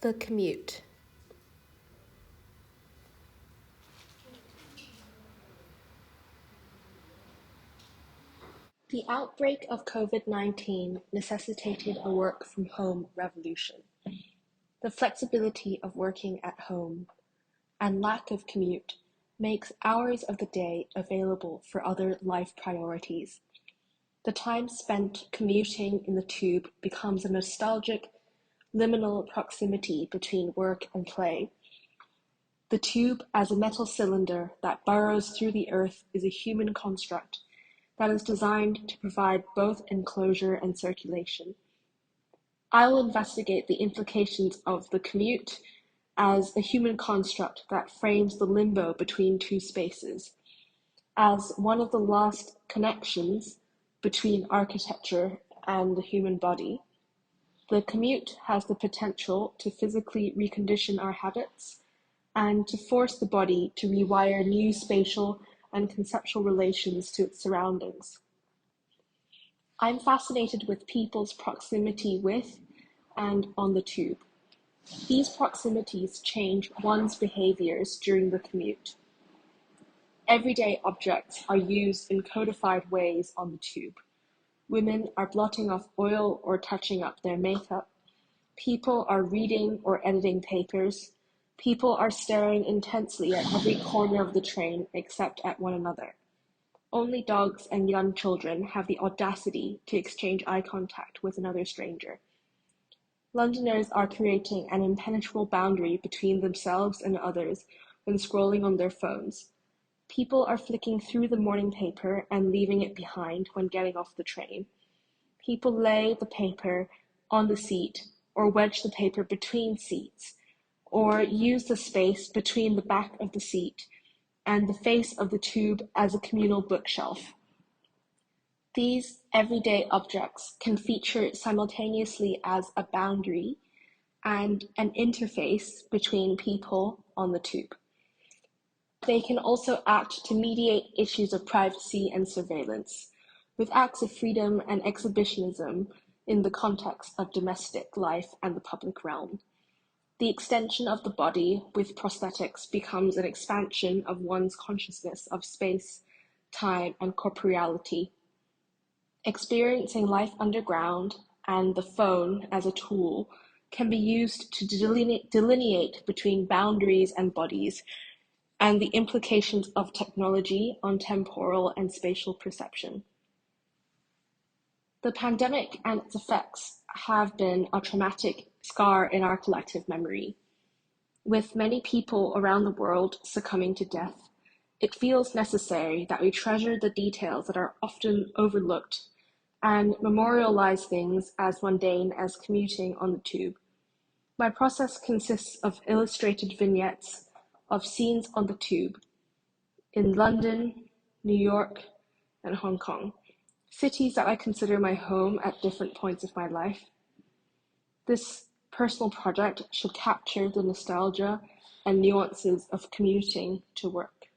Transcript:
The commute. The outbreak of COVID-19 necessitated a work-from-home revolution. The flexibility of working at home and lack of commute makes hours of the day available for other life priorities. The time spent commuting in the tube becomes a nostalgic, liminal proximity between work and play. The tube as a metal cylinder that burrows through the earth is a human construct that is designed to provide both enclosure and circulation. I will investigate the implications of the commute as a human construct that frames the limbo between two spaces, as one of the last connections between architecture and the human body. The commute has the potential to physically recondition our habits and to force the body to rewire new spatial and conceptual relations to its surroundings. I'm fascinated with people's proximity with and on the tube. These proximities change one's behaviors during the commute. Everyday objects are used in codified ways on the tube. Women are blotting off oil or touching up their makeup. People are reading or editing papers. People are staring intensely at every corner of the train except at one another. Only dogs and young children have the audacity to exchange eye contact with another stranger. Londoners are creating an impenetrable boundary between themselves and others when scrolling on their phones. People are flicking through the morning paper and leaving it behind when getting off the train. People lay the paper on the seat or wedge the paper between seats, or use the space between the back of the seat and the face of the tube as a communal bookshelf. These everyday objects can feature simultaneously as a boundary and an interface between people on the tube. They can also act to mediate issues of privacy and surveillance, with acts of freedom and exhibitionism in the context of domestic life and the public realm. The extension of the body with prosthetics becomes an expansion of one's consciousness of space, time, and corporeality. Experiencing life underground and the phone as a tool can be used to delineate between boundaries and bodies and the implications of technology on temporal and spatial perception. The pandemic and its effects have been a traumatic scar in our collective memory. With many people around the world succumbing to death, it feels necessary that we treasure the details that are often overlooked and memorialize things as mundane as commuting on the tube. My process consists of illustrated vignettes of scenes on the tube in London, New York, and Hong Kong, cities that I consider my home at different points of my life. This personal project should capture the nostalgia and nuances of commuting to work.